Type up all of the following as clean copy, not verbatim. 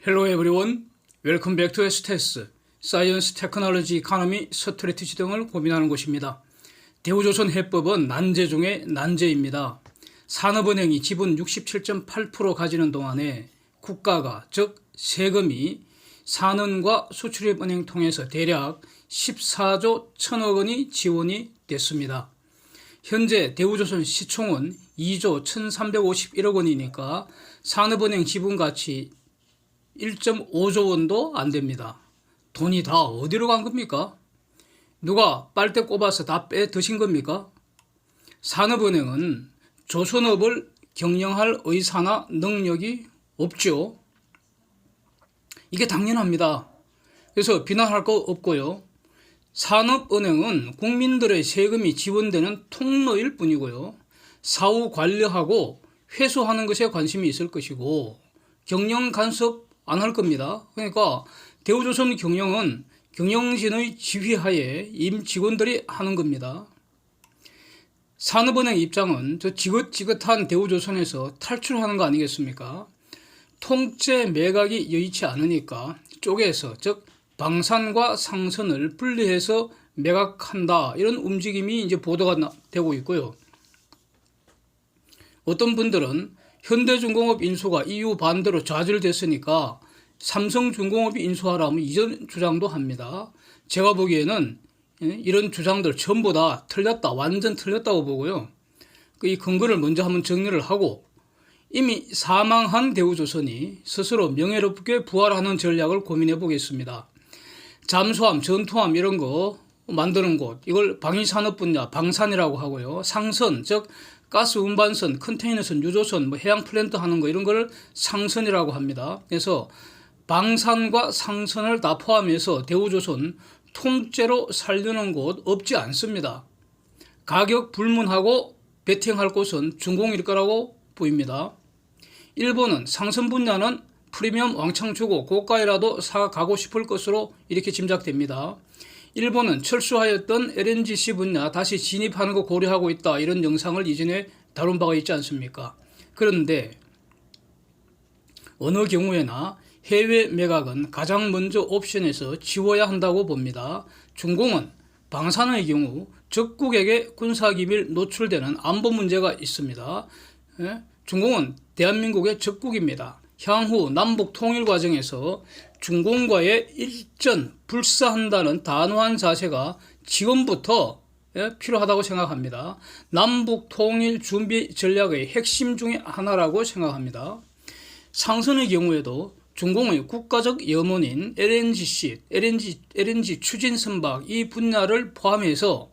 Hello everyone. Welcome back to STS, Science, Technology, Economy, 스트래티지 등을 고민하는 곳입니다. 대우조선 해법은 난제 중에 난제입니다. 산업은행이 지분 67.8% 가지는 동안에 국가가, 즉 세금이 산은과 수출입은행 통해서 대략 14조 1천억 원이 지원이 됐습니다. 현재 대우조선 시총은 2조 1351억 원이니까 산업은행 지분가치 1.5조 원도 안 됩니다. 돈이 다 어디로 간 겁니까? 누가 빨대 꼽아서 다 빼 드신 겁니까? 산업은행은 조선업을 경영할 의사나 능력이 없죠. 이게 당연합니다. 그래서 비난할 거 없고요. 산업은행은 국민들의 세금이 지원되는 통로일 뿐이고요. 사후 관리하고 회수하는 것에 관심이 있을 것이고 경영 간섭 안 할 겁니다. 그러니까 대우조선 경영은 경영진의 지휘하에 임직원들이 하는 겁니다. 산업은행 입장은 저 지긋지긋한 대우조선에서 탈출하는 거 아니겠습니까? 통째 매각이 여의치 않으니까 쪼개서, 즉 방산과 상선을 분리해서 매각한다, 이런 움직임이 이제 보도가 되고 있고요. 어떤 분들은 현대중공업 인수가 EU 반대로 좌절됐으니까 삼성중공업이 인수하라면 이전 주장도 합니다. 제가 보기에는 이런 주장들 전부 다 틀렸다, 완전 틀렸다고 보고요. 이 근거를 먼저 한번 정리를 하고, 이미 사망한 대우조선이 스스로 명예롭게 부활하는 전략을 고민해 보겠습니다. 잠수함, 전투함 이런 거 만드는 곳, 이걸 방위산업 분야, 방산이라고 하고요. 상선, 즉 가스 운반선, 컨테이너선, 유조선, 해양 플랜트 하는 거 이런 걸 상선이라고 합니다. 그래서 방산과 상선을 다 포함해서 대우조선 통째로 살려는 곳 없지 않습니다. 가격 불문하고 베팅할 곳은 중공일 거라고 보입니다. 일본은 상선 분야는 프리미엄 왕창 주고 고가에라도 사가고 싶을 것으로 이렇게 짐작됩니다. 일본은 철수하였던 LNGC 분야 다시 진입하는 거 고려하고 있다, 이런 영상을 이전에 다룬 바가 있지 않습니까? 그런데 어느 경우에나 해외 매각은 가장 먼저 옵션에서 지워야 한다고 봅니다. 중공은 방산의 경우 적국에게 군사기밀 노출되는 안보 문제가 있습니다. 중공은 대한민국의 적국입니다. 향후 남북 통일 과정에서 중공과의 일전 불사한다는 단호한 자세가 지금부터 필요하다고 생각합니다. 남북 통일 준비 전략의 핵심 중에 하나라고 생각합니다. 상선의 경우에도 중공의 국가적 염원인 LNG 추진 선박 이 분야를 포함해서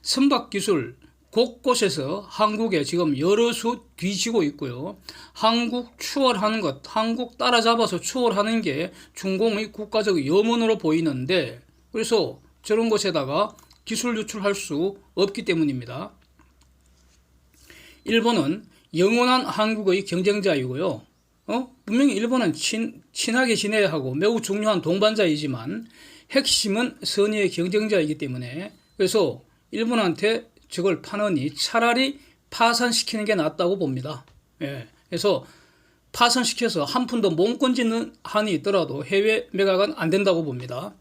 선박 기술 곳곳에서 한국에 지금 여러 수 뒤지고 있고요. 한국 추월하는 것, 한국 따라잡아서 추월하는 게 중공의 국가적 염원으로 보이는데, 그래서 저런 곳에다가 기술 유출할 수 없기 때문입니다. 일본은 영원한 한국의 경쟁자이고요. 분명히 일본은 친하게 지내야 하고 매우 중요한 동반자이지만 핵심은 선의의 경쟁자이기 때문에, 그래서 일본한테 저걸 파느니 차라리 파산시키는 게 낫다고 봅니다. 그래서 파산시켜서 한 푼도 못 건지는 한이 있더라도 해외 매각은 안 된다고 봅니다.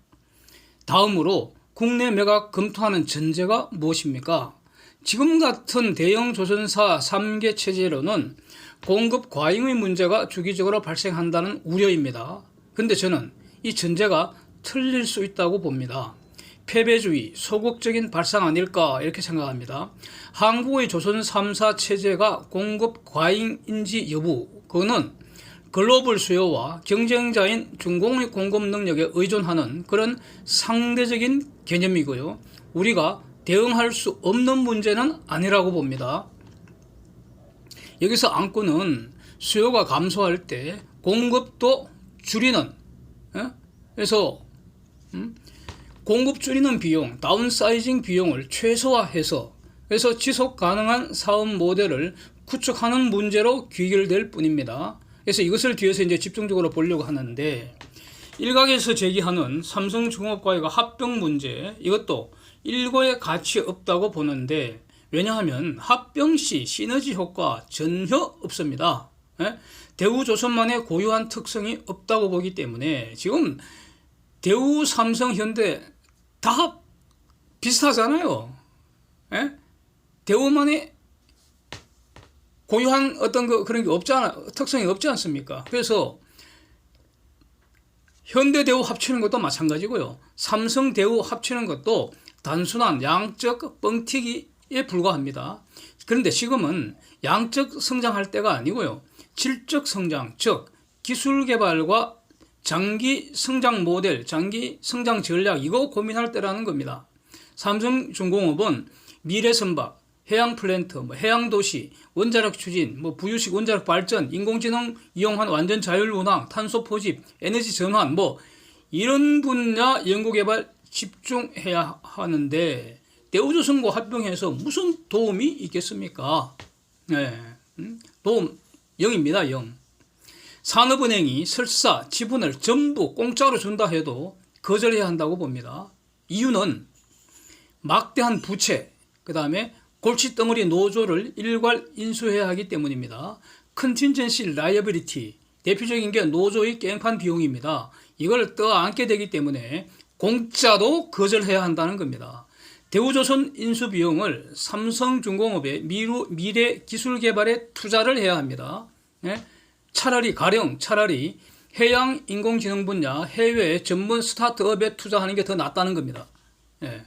다음으로 국내 매각 검토하는 전제가 무엇입니까? 지금 같은 대형 조선사 3개 체제로는 공급 과잉의 문제가 주기적으로 발생한다는 우려입니다. 근데 저는 이 전제가 틀릴 수 있다고 봅니다. 패배주의, 소극적인 발상 아닐까 이렇게 생각합니다. 한국의 조선 3사 체제가 공급 과잉인지 여부, 그거는 글로벌 수요와 경쟁자인 중공의 공급 능력에 의존하는 그런 상대적인 개념이고요. 우리가 대응할 수 없는 문제는 아니라고 봅니다. 여기서 안건은 수요가 감소할 때 공급도 줄이는, 그래서 공급 줄이는 비용, 다운사이징 비용을 최소화해서, 그래서 지속 가능한 사업 모델을 구축하는 문제로 귀결될 뿐입니다. 그래서 이것을 뒤에서 이제 집중적으로 보려고 하는데, 일각에서 제기하는 삼성중공업과의 합병 문제, 이것도 일고의 가치 없다고 보는데, 왜냐하면 합병 시 시너지 효과 전혀 없습니다. 대우조선만의 고유한 특성이 없다고 보기 때문에 지금 대우, 삼성, 현대 다 비슷하잖아요. 예? 대우만의 고유한 어떤 그런 게 없잖아, 특성이 없지 않습니까? 그래서 현대 대우 합치는 것도 마찬가지고요. 삼성 대우 합치는 것도 단순한 양적 뻥튀기에 불과합니다. 그런데 지금은 양적 성장할 때가 아니고요. 질적 성장, 즉 기술 개발과 장기 성장 모델, 장기 성장 전략 이거 고민할 때라는 겁니다. 삼성중공업은 미래 선박, 해양 플랜트, 해양 도시, 원자력 추진, 부유식 원자력 발전, 인공지능 이용한 완전 자율 운항, 탄소 포집, 에너지 전환 이런 분야 연구 개발 집중해야 하는데 대우조선과 합병해서 무슨 도움이 있겠습니까? 네, 도움 0입니다. 0. 산업은행이 설사 지분을 전부 공짜로 준다 해도 거절해야 한다고 봅니다. 이유는 막대한 부채, 그 다음에 골칫덩어리 노조를 일괄 인수해야 하기 때문입니다. 컨틴전시 라이어빌리티, 대표적인 게 노조의 깽판 비용입니다. 이걸 떠안게 되기 때문에 공짜도 거절해야 한다는 겁니다. 대우조선 인수 비용을 삼성중공업의 미래 기술 개발에 투자를 해야 합니다. 예? 차라리 해양 인공지능 분야 해외 전문 스타트업에 투자하는 게 더 낫다는 겁니다. 예.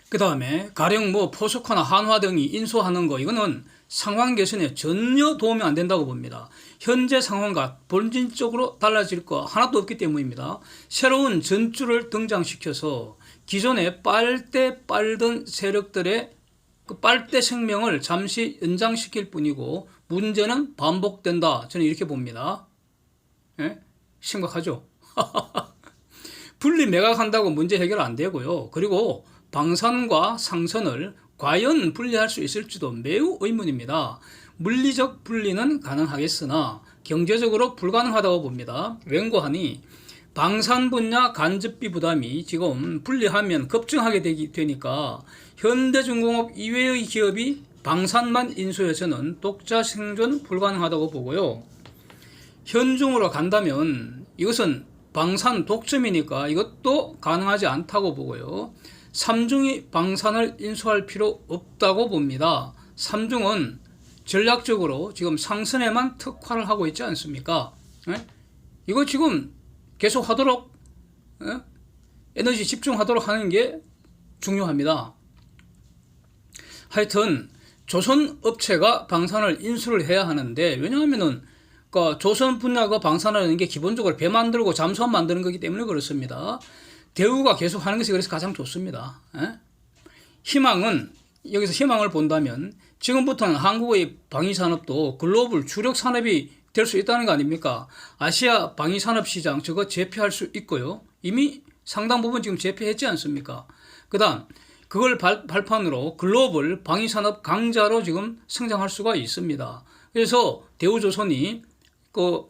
그 다음에 가령 포스코나 한화 등이 인수하는 거 이거는 상황 개선에 전혀 도움이 안 된다고 봅니다. 현재 상황과 본질적으로 달라질 거 하나도 없기 때문입니다. 새로운 전주를 등장시켜서 기존의 빨던 세력들의 그 빨대 생명을 잠시 연장시킬 뿐이고 문제는 반복된다. 저는 이렇게 봅니다. 예? 심각하죠? 분리 매각한다고 문제 해결 안 되고요. 그리고 방산과 상선을 과연 분리할 수 있을지도 매우 의문입니다. 물리적 분리는 가능하겠으나 경제적으로 불가능하다고 봅니다. 왠고하니 방산 분야 간접비 부담이 지금 분리하면 급증하게 되니까 현대중공업 이외의 기업이 방산만 인수해서는 독자 생존 불가능하다고 보고요. 현중으로 간다면 이것은 방산 독점이니까 이것도 가능하지 않다고 보고요. 삼중이 방산을 인수할 필요 없다고 봅니다. 삼중은 전략적으로 지금 상선에만 특화를 하고 있지 않습니까? 예? 이거 지금 계속 하도록 에너지 집중하도록 하는 게 중요합니다. 하여튼 조선 업체가 방산을 인수를 해야 하는데 왜냐하면은 조선 분야가 방산하는 게 기본적으로 배 만들고 잠수함 만드는 거기 때문에 그렇습니다. 대우가 계속 하는 것이 그래서 가장 좋습니다. 희망은 여기서 희망을 본다면 지금부터는 한국의 방위산업도 글로벌 주력 산업이 될 수 있다는 거 아닙니까? 아시아 방위산업 시장 저거 제패할 수 있고요. 이미 상당 부분 지금 제패했지 않습니까? 그 다음 그걸 발판으로 글로벌 방위산업 강자로 지금 성장할 수가 있습니다. 그래서 대우조선의 그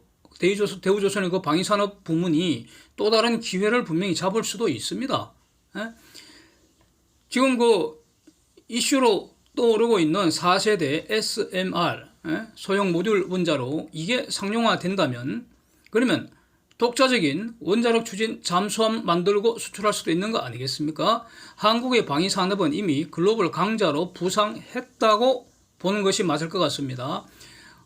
방위산업 부문이 또 다른 기회를 분명히 잡을 수도 있습니다. 지금 그 이슈로 떠오르고 있는 4세대 SMR 소형 모듈 원자로 이게 상용화 된다면 그러면 독자적인 원자력 추진 잠수함 만들고 수출할 수도 있는 거 아니겠습니까? 한국의 방위산업은 이미 글로벌 강자로 부상했다고 보는 것이 맞을 것 같습니다.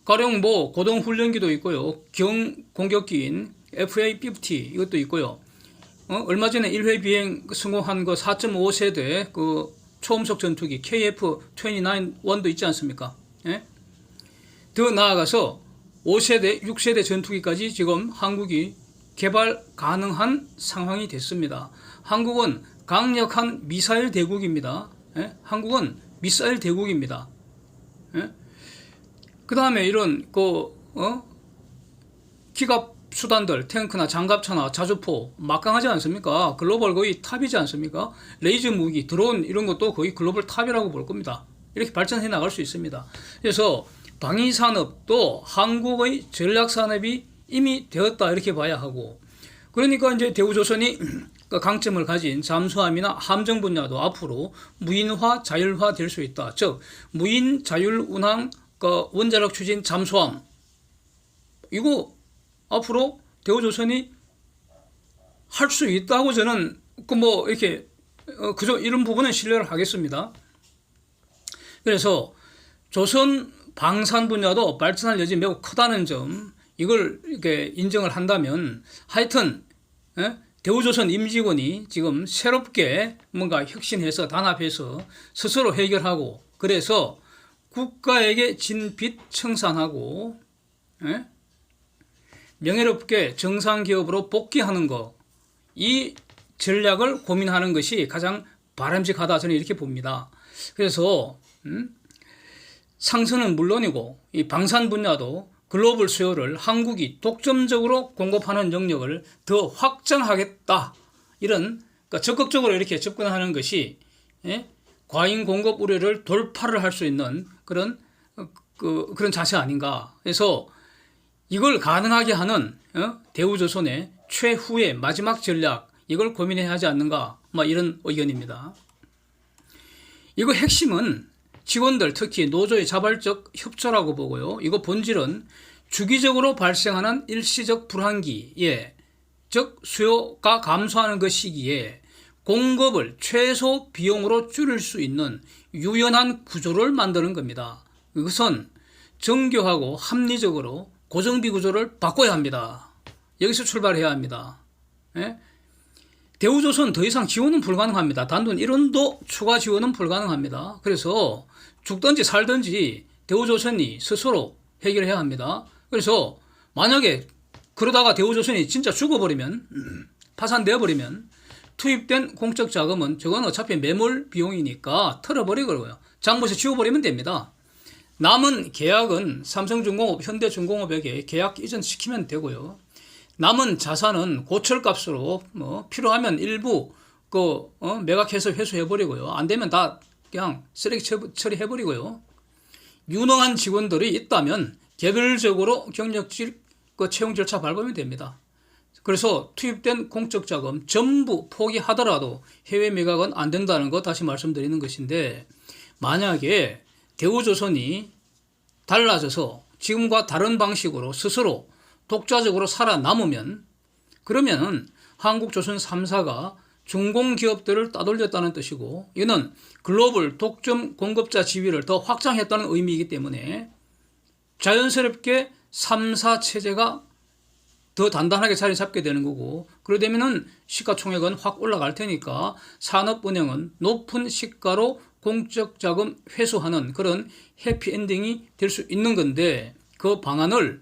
가령 고동훈련기도 있고요. 경공격기인 FA-50 이것도 있고요. 얼마 전에 1회 비행 성공한 거 4.5세대 그 초음속 전투기 KF-29-1도 있지 않습니까? 예? 더 나아가서 5세대, 6세대 전투기까지 지금 한국이 개발 가능한 상황이 됐습니다. 한국은 강력한 미사일 대국입니다. 예? 한국은 미사일 대국입니다. 예? 그 다음에 이런 기갑 수단들, 탱크나 장갑차나 자주포 막강하지 않습니까? 글로벌 거의 탑이지 않습니까? 레이저 무기, 드론 이런 것도 거의 글로벌 탑이라고 볼 겁니다. 이렇게 발전해 나갈 수 있습니다. 그래서 방위산업도 한국의 전략산업이 이미 되었다 이렇게 봐야 하고 그러니까 이제 대우조선이 강점을 가진 잠수함이나 함정 분야도 앞으로 무인화, 자율화 될 수 있다. 즉 무인 자율 운항 그 원자력 추진 잠수함 이거 앞으로 대우조선이 할 수 있다고 저는 그 뭐 이렇게 그저 이런 부분은 신뢰를 하겠습니다. 그래서 조선 방산 분야도 발전할 여지 매우 크다는 점 이걸 이렇게 인정을 한다면 하여튼 대우조선 임직원이 지금 새롭게 뭔가 혁신해서 단합해서 스스로 해결하고 그래서 국가에게 진 빚 청산하고 명예롭게 정상기업으로 복귀하는 거 이 전략을 고민하는 것이 가장 바람직하다 저는 이렇게 봅니다. 그래서 상선은 물론이고 이 방산 분야도 글로벌 수요를 한국이 독점적으로 공급하는 영역을 더 확장하겠다. 이런 그러니까 적극적으로 이렇게 접근하는 것이 과잉 공급 우려를 돌파를 할 수 있는 그런 자세 아닌가. 그래서 이걸 가능하게 하는 대우조선의 최후의 마지막 전략 이걸 고민해야 하지 않는가. 이런 의견입니다. 이거 핵심은 직원들 특히 노조의 자발적 협조라고 보고요. 이거 본질은 주기적으로 발생하는 일시적 불황기에 즉 수요가 감소하는 그 시기에 공급을 최소 비용으로 줄일 수 있는 유연한 구조를 만드는 겁니다. 이것은 정교하고 합리적으로 고정비 구조를 바꿔야 합니다. 여기서 출발해야 합니다. 대우조선 더 이상 지원은 불가능합니다. 단돈 1원도 추가 지원은 불가능합니다. 그래서 죽든지 살든지 대우조선이 스스로 해결해야 합니다. 그래서 만약에 그러다가 대우조선이 진짜 죽어버리면 파산되어버리면 투입된 공적 자금은 저건 어차피 매몰 비용이니까 털어버리고요. 장부에서 지워버리면 됩니다. 남은 계약은 삼성중공업, 현대중공업에게 계약 이전시키면 되고요. 남은 자산은 고철값으로 필요하면 일부 매각해서 회수해버리고요. 안 되면 다 그냥 쓰레기 처리해버리고요. 유능한 직원들이 있다면 개별적으로 경력직 채용 절차 밟으면 됩니다. 그래서 투입된 공적 자금 전부 포기하더라도 해외 매각은 안 된다는 거 다시 말씀드리는 것인데 만약에 대우조선이 달라져서 지금과 다른 방식으로 스스로 독자적으로 살아남으면 그러면 한국조선 3사가 중공기업들을 따돌렸다는 뜻이고 이는 글로벌 독점 공급자 지위를 더 확장했다는 의미이기 때문에 자연스럽게 3사 체제가 더 단단하게 자리 잡게 되는 거고 그러되면은 시가총액은 확 올라갈 테니까 산업은행은 높은 시가로 공적 자금 회수하는 그런 해피엔딩이 될 수 있는 건데 그 방안을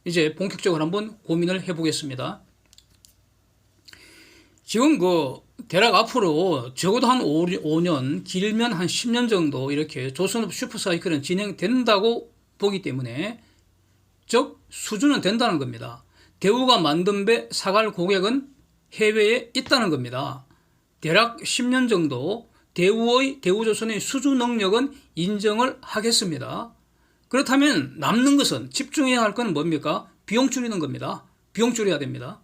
이제 본격적으로 한번 고민을 해보겠습니다. 지금 대략 앞으로 적어도 한 5년 길면 한 10년 정도 이렇게 조선업 슈퍼사이클은 진행된다고 보기 때문에 즉 수준은 된다는 겁니다. 대우가 만든 배 사갈 고객은 해외에 있다는 겁니다. 대략 10년 정도 대우조선의 수주 능력은 인정을 하겠습니다. 그렇다면 남는 것은 집중해야 할 건 뭡니까? 비용 줄이는 겁니다. 비용 줄여야 됩니다.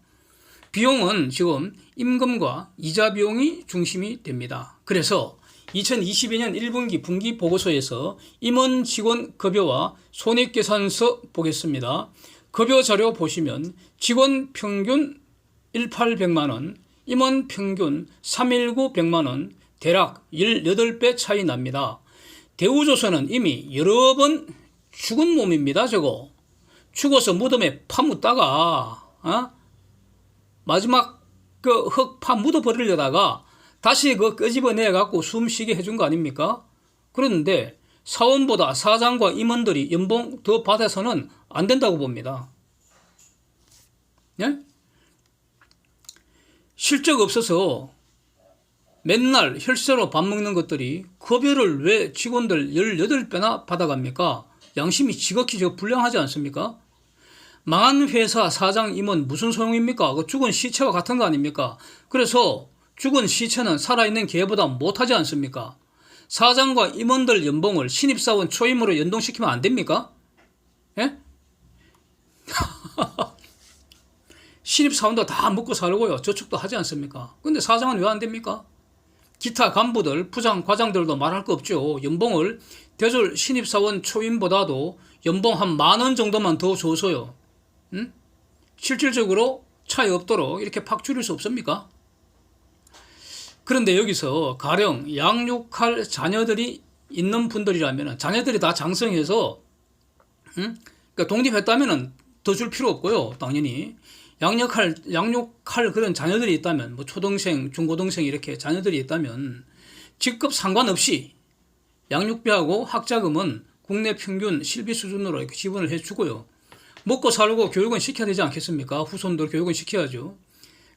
비용은 지금 임금과 이자 비용이 중심이 됩니다. 그래서 2022년 1분기 분기 보고서에서 임원 직원 급여와 손익계산서 보겠습니다. 급여 자료 보시면 직원 평균 1800만원, 임원 평균 319 100만원, 대략 18배 차이 납니다. 대우조선은 이미 여러 번 죽은 몸입니다. 저거 죽어서 무덤에 파묻다가 마지막 흙 파 묻어버리려다가 다시 끄집어내 갖고 숨쉬게 해준 거 아닙니까? 그런데 사원보다 사장과 임원들이 연봉 더 받아서는 안 된다고 봅니다. 예? 실적 없어서 맨날 혈세로 밥 먹는 것들이 급여를 왜 직원들 18배나 받아갑니까? 양심이 지극히 불량하지 않습니까? 망한 회사 사장 임원 무슨 소용입니까? 그 죽은 시체와 같은 거 아닙니까? 그래서 죽은 시체는 살아있는 개보다 못하지 않습니까? 사장과 임원들 연봉을 신입사원 초임으로 연동시키면 안 됩니까? 예? 신입사원도 다 먹고 살고요. 저축도 하지 않습니까? 근데 사장은 왜 안 됩니까? 기타 간부들, 부장, 과장들도 말할 거 없죠. 연봉을 대졸 신입사원 초임보다도 연봉 한 10,000원 정도만 더 줘서요. 실질적으로 차이 없도록 이렇게 팍 줄일 수 없습니까? 그런데 여기서 가령 양육할 자녀들이 있는 분들이라면 자녀들이 다 장성해서 그러니까 독립했다면 더 줄 필요 없고요. 당연히 양육할 그런 자녀들이 있다면 뭐 초등생, 중고등생 이렇게 자녀들이 있다면 직급 상관없이 양육비하고 학자금은 국내 평균 실비 수준으로 이렇게 지원을 해주고요. 먹고 살고 교육은 시켜야 되지 않겠습니까? 후손들 교육은 시켜야죠.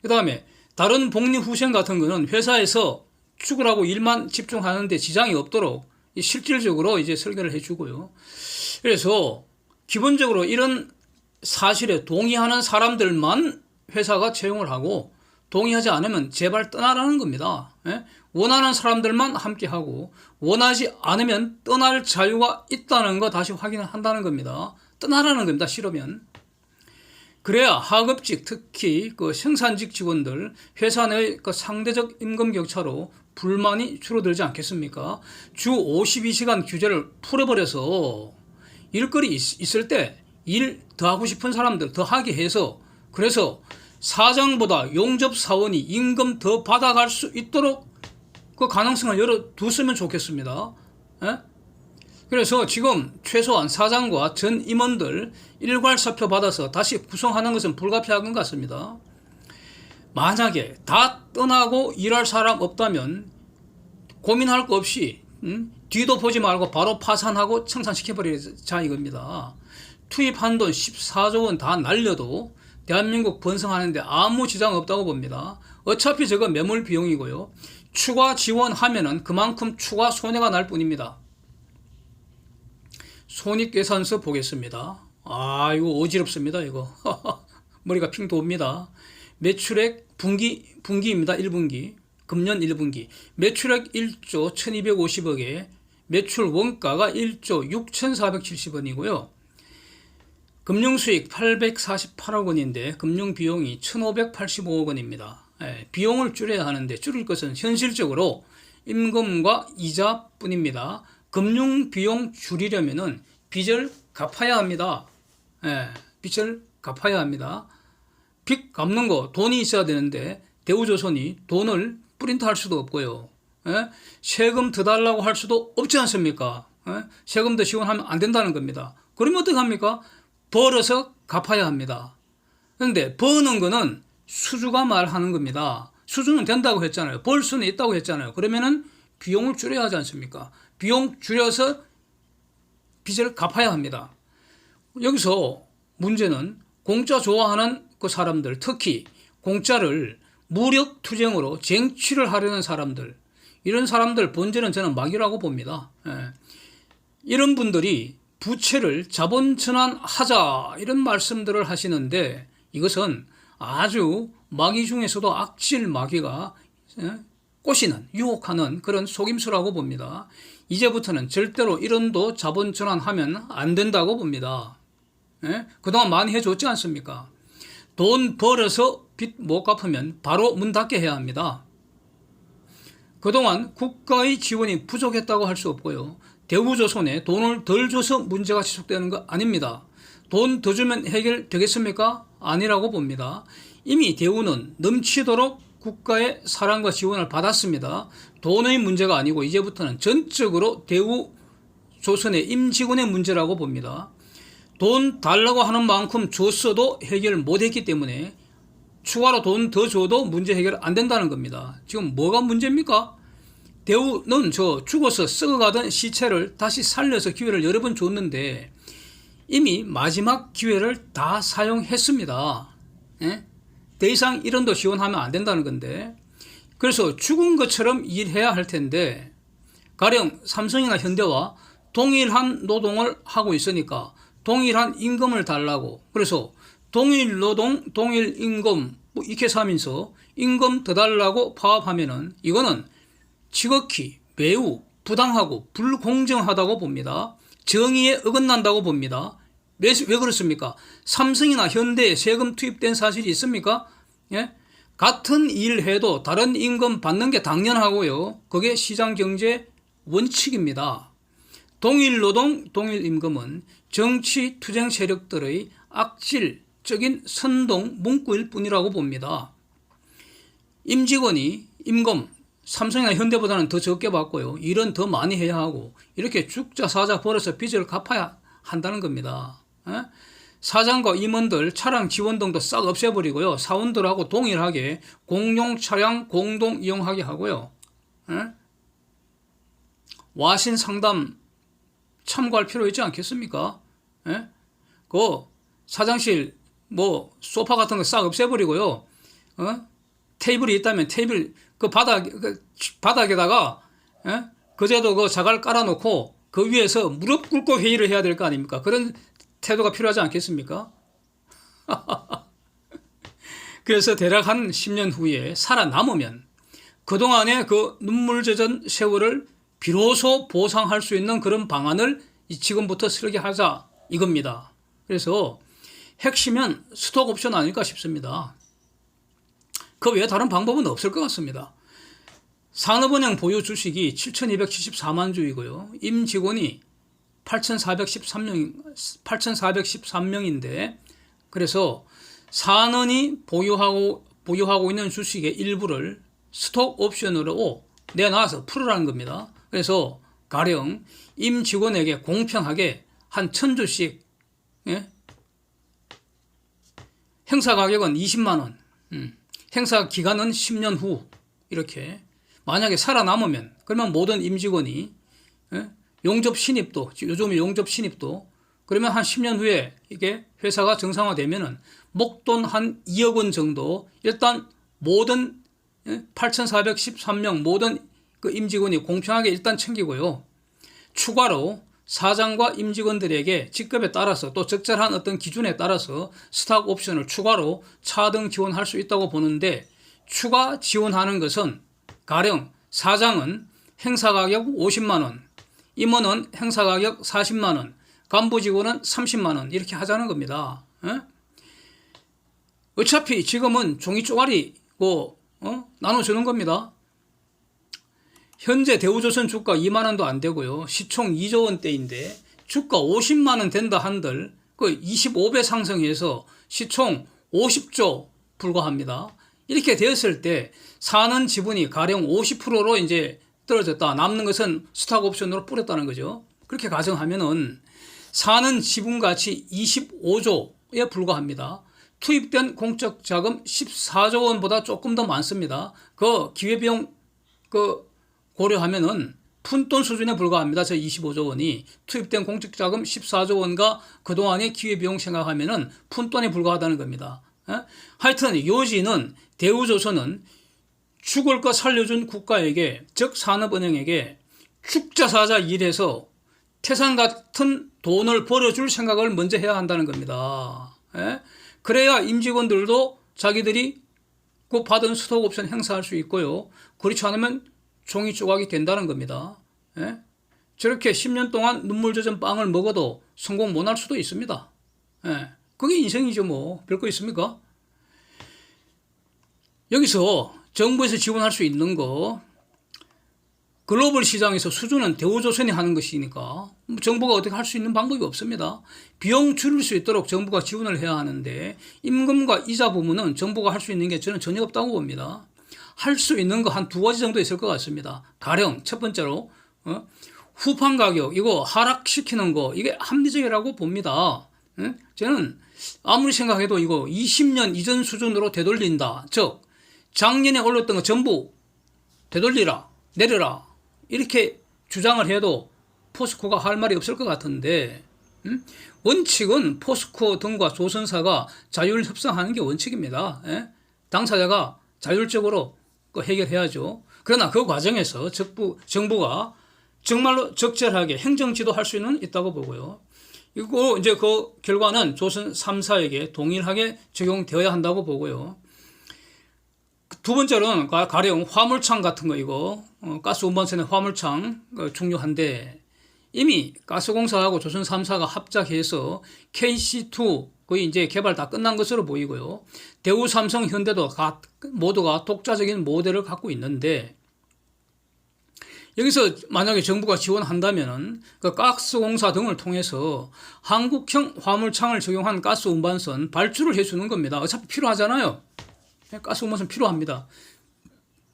그 다음에 다른 복리후생 같은 거는 회사에서 출근하고 일만 집중하는데 지장이 없도록 실질적으로 이제 설계를 해주고요. 그래서 기본적으로 이런 사실에 동의하는 사람들만 회사가 채용을 하고 동의하지 않으면 제발 떠나라는 겁니다. 원하는 사람들만 함께하고 원하지 않으면 떠날 자유가 있다는 거 다시 확인한다는 겁니다. 떠나라는 겁니다. 싫으면. 그래야 하급직 특히 그 생산직 직원들 회사 내 그 상대적 임금 격차로 불만이 줄어들지 않겠습니까? 주 52시간 규제를 풀어버려서 일거리 있을 때 일 더 하고 싶은 사람들 더 하게 해서 그래서 사장보다 용접 사원이 임금 더 받아갈 수 있도록 그 가능성을 열어두었으면 좋겠습니다. 그래서 지금 최소한 사장과 전 임원들 일괄사표 받아서 다시 구성하는 것은 불가피한 것 같습니다. 만약에 다 떠나고 일할 사람 없다면 고민할 거 없이 뒤도 보지 말고 바로 파산하고 청산시켜버리자 이겁니다. 투입한 돈 14조 원 다 날려도 대한민국 번성하는데 아무 지장 없다고 봅니다. 어차피 저거 매몰 비용이고요. 추가 지원하면은 그만큼 추가 손해가 날 뿐입니다. 손익계산서 보겠습니다. 이거 어지럽습니다. 이거 머리가 핑 돕니다. 매출액 분기입니다. 1분기 금년 1분기 매출액 1조 1250억에 매출 원가가 1조 6470원이고요. 금융수익 848억 원인데 금융비용이 1585억 원입니다. 비용을 줄여야 하는데 줄일 것은 현실적으로 임금과 이자뿐입니다. 금융비용 줄이려면은 빚을 갚아야 합니다. 빚을 갚아야 합니다. 빚 갚는 거 돈이 있어야 되는데 대우조선이 돈을 프린트할 수도 없고요. 세금 더 달라고 할 수도 없지 않습니까? 세금 더 지원하면 안 된다는 겁니다. 그러면 어떻게 합니까? 벌어서 갚아야 합니다. 그런데 버는 거는 수주가 말하는 겁니다. 수주는 된다고 했잖아요. 벌 수는 있다고 했잖아요. 그러면은 비용을 줄여야 하지 않습니까? 비용 줄여서 빚을 갚아야 합니다. 여기서 문제는 공짜 좋아하는 그 사람들, 특히 공짜를 무력 투쟁으로 쟁취를 하려는 사람들, 이런 사람들 본질은 저는 마귀라고 봅니다. 이런 분들이 부채를 자본 전환하자 이런 말씀들을 하시는데 이것은 아주 마귀 중에서도 악질 마귀가 꼬시는 유혹하는 그런 속임수라고 봅니다. 이제부터는 절대로 1원도 자본 전환하면 안 된다고 봅니다. 그동안 많이 해줬지 않습니까? 돈 벌어서 빚 못 갚으면 바로 문 닫게 해야 합니다. 그동안 국가의 지원이 부족했다고 할 수 없고요. 대우조선에 돈을 덜 줘서 문제가 지속되는 거 아닙니다. 돈 더 주면 해결되겠습니까? 아니라고 봅니다. 이미 대우는 넘치도록 국가의 사랑과 지원을 받았습니다. 돈의 문제가 아니고 이제부터는 전적으로 대우조선의 임직원의 문제라고 봅니다. 돈 달라고 하는 만큼 줬어도 해결 못했기 때문에 추가로 돈 더 줘도 문제 해결 안 된다는 겁니다. 지금 뭐가 문제입니까? 대우는 죽어서 썩어가던 시체를 다시 살려서 기회를 여러 번 줬는데 이미 마지막 기회를 다 사용했습니다. 더 이상 1원도 지원하면 안 된다는 건데 그래서 죽은 것처럼 일해야 할 텐데 가령 삼성이나 현대와 동일한 노동을 하고 있으니까 동일한 임금을 달라고 그래서 동일 노동, 동일 임금 이렇게 하면서 임금 더 달라고 파업하면은 이거는 지극히 매우 부당하고 불공정하다고 봅니다. 정의에 어긋난다고 봅니다. 왜 그렇습니까? 삼성이나 현대에 세금 투입된 사실이 있습니까? 같은 일 해도 다른 임금 받는 게 당연하고요. 그게 시장경제 원칙입니다. 동일 노동, 동일 임금은 정치 투쟁 세력들의 악질적인 선동 문구일 뿐이라고 봅니다. 임직원이 임금, 삼성이나 현대보다는 더 적게 받고요. 일은 더 많이 해야 하고 이렇게 죽자 사자 벌어서 빚을 갚아야 한다는 겁니다. 사장과 임원들 차량 지원 등도 싹 없애버리고요. 사원들하고 동일하게 공용 차량 공동 이용하게 하고요. 와신 상담 참고할 필요 있지 않겠습니까? 그 사장실 뭐 소파 같은 거 싹 없애버리고요. 테이블이 있다면 테이블 그 바닥에다가 그제도 그 자갈 깔아놓고 그 위에서 무릎 꿇고 회의를 해야 될 거 아닙니까? 그런 태도가 필요하지 않겠습니까? 그래서 대략 한 10년 후에 살아남으면 그동안의 그 눈물 젖은 세월을 비로소 보상할 수 있는 그런 방안을 지금부터 설계하자 이겁니다. 그래서 핵심은 스톡 옵션 아닐까 싶습니다. 그 외에 다른 방법은 없을 것 같습니다. 산업은행 보유 주식이 7,274만 주이고요. 임직원이 8,413명인데 그래서 산원이 보유하고 있는 주식의 일부를 스톡 옵션으로 내놔서 풀으라는 겁니다. 그래서 가령 임직원에게 공평하게 한 1,000주씩 행사 가격은 20만 원, 행사 기간은 10년 후 이렇게 만약에 살아남으면 그러면 모든 임직원이 용접 신입도 요즘에 용접 신입도 그러면 한 10년 후에 이게 회사가 정상화되면은 목돈 한 2억 원 정도 일단 모든 8,413명 모든 그 임직원이 공평하게 일단 챙기고요. 추가로 사장과 임직원들에게 직급에 따라서 또 적절한 어떤 기준에 따라서 스탁 옵션을 추가로 차등 지원할 수 있다고 보는데 추가 지원하는 것은 가령 사장은 행사 가격 50만 원, 임원은 행사 가격 40만 원, 간부 직원은 30만 원 이렇게 하자는 겁니다. 어차피 지금은 종이 쪼가리고 나눠주는 겁니다. 현재 대우조선 주가 2만 원도 안 되고요. 시총 2조 원대인데 주가 50만 원 된다 한들 그 25배 상승해서 시총 50조 불과합니다. 이렇게 되었을 때 사는 지분이 가령 50%로 이제 떨어졌다. 남는 것은 스탁 옵션으로 뿌렸다는 거죠. 그렇게 가정하면은 사는 지분 가치 25조에 불과합니다. 투입된 공적 자금 14조 원보다 조금 더 많습니다. 그 기회비용 고려하면은 푼돈 수준에 불과합니다. 저 25조 원이 투입된 공적 자금 14조 원과 그동안의 기회비용 생각하면은 푼돈에 불과하다는 겁니다. 하여튼 요지는 대우조선은 죽을 거 살려준 국가에게 즉 산업은행에게 죽자사자 일해서 태산 같은 돈을 벌어줄 생각을 먼저 해야 한다는 겁니다. 그래야 임직원들도 자기들이 그 받은 스톡옵션 행사할 수 있고요. 그렇지 않으면 종이 조각이 된다는 겁니다. 저렇게 10년 동안 눈물 젖은 빵을 먹어도 성공 못할 수도 있습니다. 그게 인생이죠 뭐. 별거 있습니까? 여기서 정부에서 지원할 수 있는 거 글로벌 시장에서 수주는 대우조선이 하는 것이니까 정부가 어떻게 할 수 있는 방법이 없습니다. 비용 줄일 수 있도록 정부가 지원을 해야 하는데 임금과 이자 부분은 정부가 할 수 있는 게 저는 전혀 없다고 봅니다. 할 수 있는 거 한 두 가지 정도 있을 것 같습니다. 가령 첫 번째로 후판 가격 이거 하락시키는 거 이게 합리적이라고 봅니다. 저는 아무리 생각해도 이거 20년 이전 수준으로 되돌린다. 즉 작년에 올렸던 거 전부 되돌리라 내려라 이렇게 주장을 해도 포스코가 할 말이 없을 것 같은데 원칙은 포스코 등과 조선사가 자율 협상하는 게 원칙입니다. 당사자가 자율적으로 해결해야죠. 그러나 그 과정에서 정부가 정말로 적절하게 행정 지도할 수는 있다고 보고요. 그리고 이제 그 결과는 조선 3사에게 동일하게 적용되어야 한다고 보고요. 두 번째로는 가령 화물창 같은 거 이거 가스 운반선의 화물창 중요한데 이미 가스공사하고 조선 3사가 합작해서 KC2 거의 이제 개발 다 끝난 것으로 보이고요. 대우, 삼성, 현대도 모두가 독자적인 모델을 갖고 있는데 여기서 만약에 정부가 지원한다면은 그 가스공사 등을 통해서 한국형 화물창을 적용한 가스 운반선 발주를 해주는 겁니다. 어차피 필요하잖아요. 가스 운반선 필요합니다.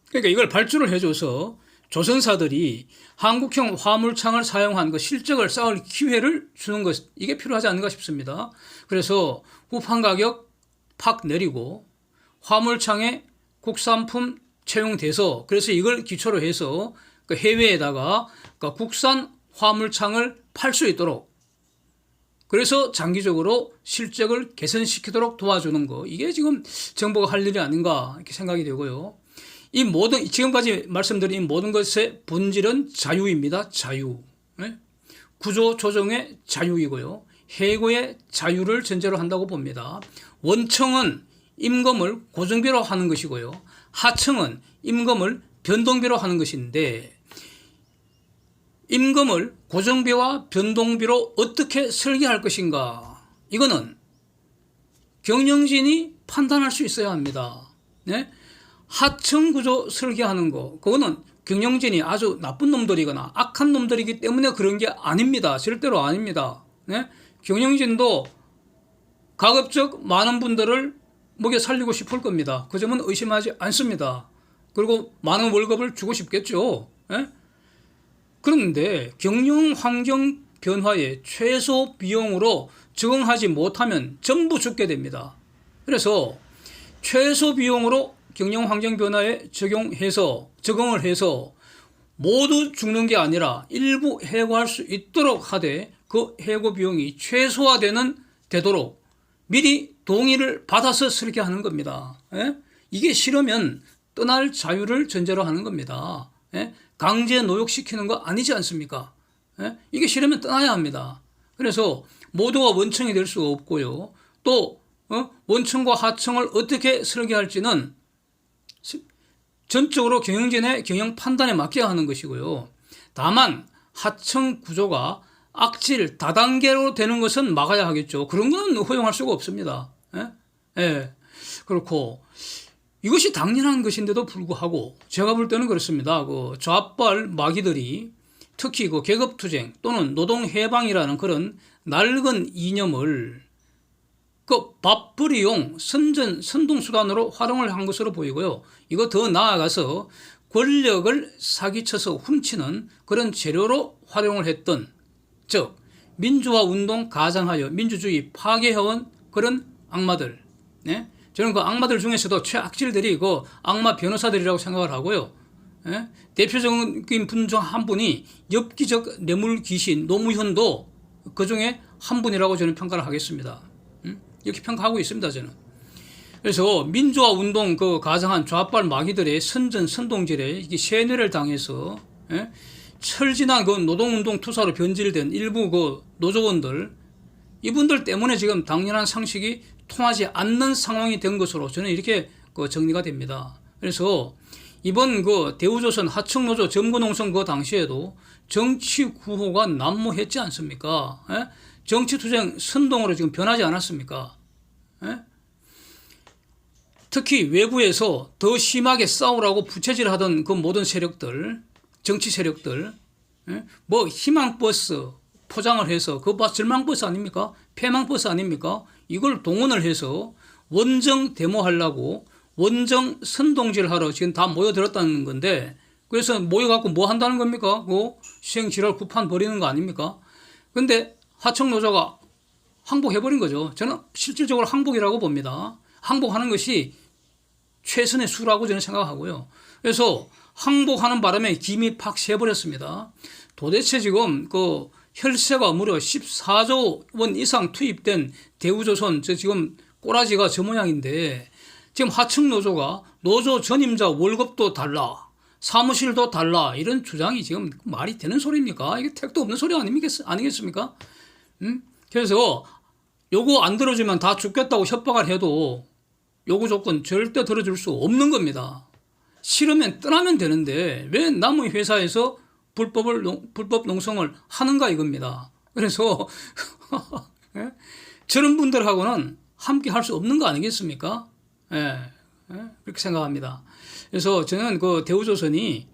그러니까 이걸 발주를 해줘서 조선사들이 한국형 화물창을 사용한 그 실적을 쌓을 기회를 주는 것, 이게 필요하지 않는가 싶습니다. 그래서 후판 가격 팍 내리고 화물창에 국산품 채용돼서 그래서 이걸 기초로 해서 그 해외에다가 그 국산 화물창을 팔 수 있도록 그래서 장기적으로 실적을 개선시키도록 도와주는 거, 이게 지금 정부가 할 일이 아닌가 이렇게 생각이 되고요. 이 모든 지금까지 말씀드린 이 모든 것의 본질은 자유입니다. 자유. 구조 조정의 자유이고요. 해고의 자유를 전제로 한다고 봅니다. 원청은 임금을 고정비로 하는 것이고요. 하청은 임금을 변동비로 하는 것인데 임금을 고정비와 변동비로 어떻게 설계할 것인가, 이거는 경영진이 판단할 수 있어야 합니다. 네? 하청 구조 설계하는 거, 그거는 경영진이 아주 나쁜 놈들이거나 악한 놈들이기 때문에 그런 게 아닙니다. 절대로 아닙니다. 네? 경영진도 가급적 많은 분들을 먹여 살리고 싶을 겁니다. 그 점은 의심하지 않습니다. 그리고 많은 월급을 주고 싶겠죠. 네? 그런데 경영 환경 변화에 최소 비용으로 적응하지 못하면 전부 죽게 됩니다. 그래서 최소 비용으로 경영 환경 변화에 적응을 해서 모두 죽는 게 아니라 일부 해고할 수 있도록 하되 그 해고 비용이 되도록 미리 동의를 받아서 설계하는 겁니다. 예? 이게 싫으면 떠날 자유를 전제로 하는 겁니다. 예? 강제 노역시키는 거 아니지 않습니까? 예? 이게 싫으면 떠나야 합니다. 그래서 모두가 원청이 될 수가 없고요. 또 원청과 하청을 어떻게 설계할지는 전적으로 경영진의 경영 판단에 맡겨야 하는 것이고요. 다만 하청 구조가 악질 다단계로 되는 것은 막아야 하겠죠. 그런 건 허용할 수가 없습니다. 예? 예. 그렇고 이것이 당연한 것인데도 불구하고 제가 볼 때는 그렇습니다. 그 좌빨 마귀들이 특히 그 계급투쟁 또는 노동해방이라는 그런 낡은 이념을 그 밥벌이용 선동수단으로 활용을 한 것으로 보이고요. 이거 더 나아가서 권력을 사기쳐서 훔치는 그런 재료로 활용을 했던, 즉 민주화 운동 가장하여 민주주의 파괴해온 그런 악마들. 네? 저는 그 악마들 중에서도 최악질들이 그 악마 변호사들이라고 생각을 하고요. 예? 대표적인 분 중 한 분이 엽기적 뇌물 귀신 노무현도 그 중에 한 분이라고 저는 평가를 하겠습니다. 이렇게 평가하고 있습니다, 저는. 그래서 민주화 운동 그 가장한 좌빨 마귀들의 선동질에 세뇌를 당해서 철진한 그 노동운동 투사로 변질된 일부 그 노조원들, 이분들 때문에 지금 당연한 상식이 통하지 않는 상황이 된 것으로 저는 이렇게 그 정리가 됩니다. 그래서 이번 그 대우조선 하청노조 점거농성 그 당시에도 정치 구호가 난무했지 않습니까? 예? 정치투쟁 선동으로 지금 변하지 않았습니까? 예? 특히 외부에서 더 심하게 싸우라고 부채질하던 그 모든 세력들, 정치 세력들, 예? 뭐 희망버스 포장을 해서 그거 절망버스 아닙니까? 패망버스 아닙니까? 이걸 동원을 해서 원정 데모하려고 원정 선동질하러 지금 다 모여들었다는 건데, 그래서 모여갖고 뭐 한다는 겁니까? 그 시행지랄 구판 벌이는 거 아닙니까? 근데 하청노조가 항복해버린 거죠. 저는 실질적으로 항복이라고 봅니다. 항복하는 것이 최선의 수라고 저는 생각하고요. 그래서 항복하는 바람에 김이 팍 새버렸습니다. 도대체 지금 그 혈세가 무려 14조 원 이상 투입된 대우조선, 지금 꼬라지가 저 모양인데, 지금 하청노조가 노조 전임자 월급도 달라, 사무실도 달라, 이런 주장이 지금 말이 되는 소리입니까? 이게 택도 없는 소리 아니겠습니까? 그래서 요거 안 들어주면 다 죽겠다고 협박을 해도 요구 조건 절대 들어줄 수 없는 겁니다. 싫으면 떠나면 되는데 왜 남의 회사에서 불법 농성을 하는가 이겁니다. 그래서 저런 분들하고는 함께 할 수 없는 거 아니겠습니까? 예, 예, 그렇게 생각합니다. 그래서 저는 그 대우조선이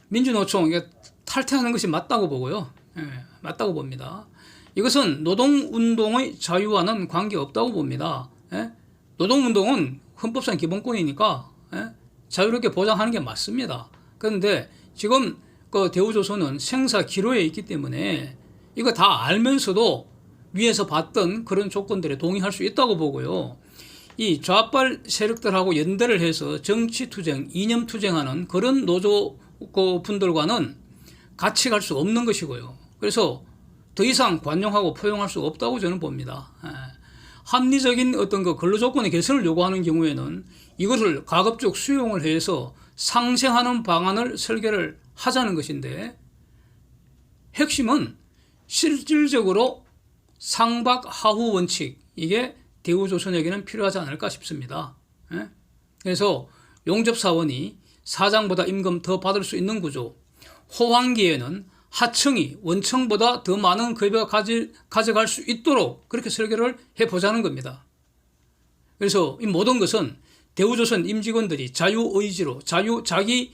민주노총 이게 탈퇴하는 것이 맞다고 보고요. 예, 맞다고 봅니다. 이것은 노동운동의 자유와는 관계없다고 봅니다. 예? 노동운동은 헌법상 기본권이니까 예? 자유롭게 보장하는 게 맞습니다. 그런데 지금 그 대우조선은 생사 기로에 있기 때문에 이거 다 알면서도 위에서 봤던 그런 조건들에 동의할 수 있다고 보고요. 이 좌빨 세력들하고 연대를 해서 정치투쟁, 이념투쟁하는 그런 노조 분들과는 같이 갈 수 없는 것이고요. 그래서 더 이상 관용하고 포용할 수 없다고 저는 봅니다. 합리적인 어떤 그 근로조건의 개선을 요구하는 경우에는 이것을 가급적 수용을 해서 상생하는 방안을 설계를 하자는 것인데 핵심은 실질적으로 상박하후 원칙 이게 대우조선에게는 필요하지 않을까 싶습니다. 그래서 용접사원이 사장보다 임금 더 받을 수 있는 구조, 호황기에는 하청이 원청보다 더 많은 급여 가져갈 수 있도록 그렇게 설계를 해보자는 겁니다. 그래서 이 모든 것은 대우조선 임직원들이 자유의지로 자기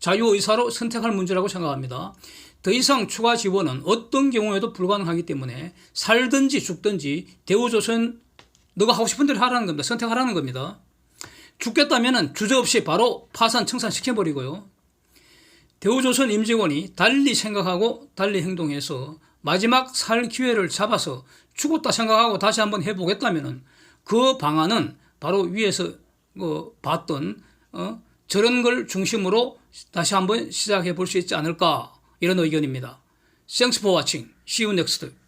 자유의사로 선택할 문제라고 생각합니다. 더 이상 추가 지원은 어떤 경우에도 불가능하기 때문에 살든지 죽든지 대우조선 너가 하고 싶은 대로 하라는 겁니다. 선택하라는 겁니다. 죽겠다면 주저없이 바로 파산 청산시켜버리고요. 대우조선 임직원이 달리 생각하고 달리 행동해서 마지막 살 기회를 잡아서 죽었다 생각하고 다시 한번 해보겠다면 그 방안은 바로 위에서 봤던 저런 걸 중심으로 다시 한번 시작해 볼 수 있지 않을까 이런 의견입니다. Thanks for watching. See you next.